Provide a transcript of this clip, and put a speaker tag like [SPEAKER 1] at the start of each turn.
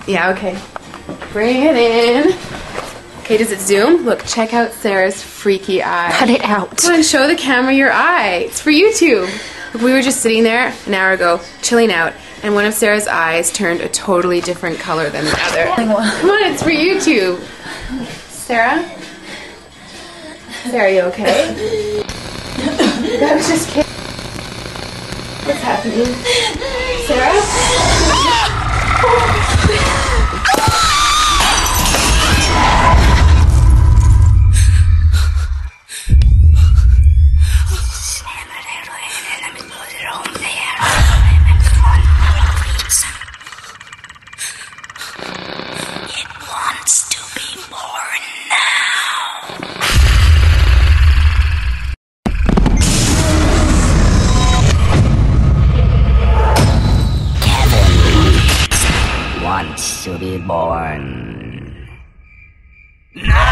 [SPEAKER 1] Yeah, okay. Bring it in. Okay, does it zoom? Look, check out Sarah's freaky eye.
[SPEAKER 2] Cut it out.
[SPEAKER 1] Come on, show the camera your eye. It's for YouTube. Look, we were just sitting there an hour ago, chilling out, and one of Sarah's eyes turned a totally different color than the other. Come on, it's for YouTube. Sarah? Sarah, are you okay? That was just kidding. What's happening? Sarah?
[SPEAKER 3] It wants to be born now. Kevin wants to be born. No!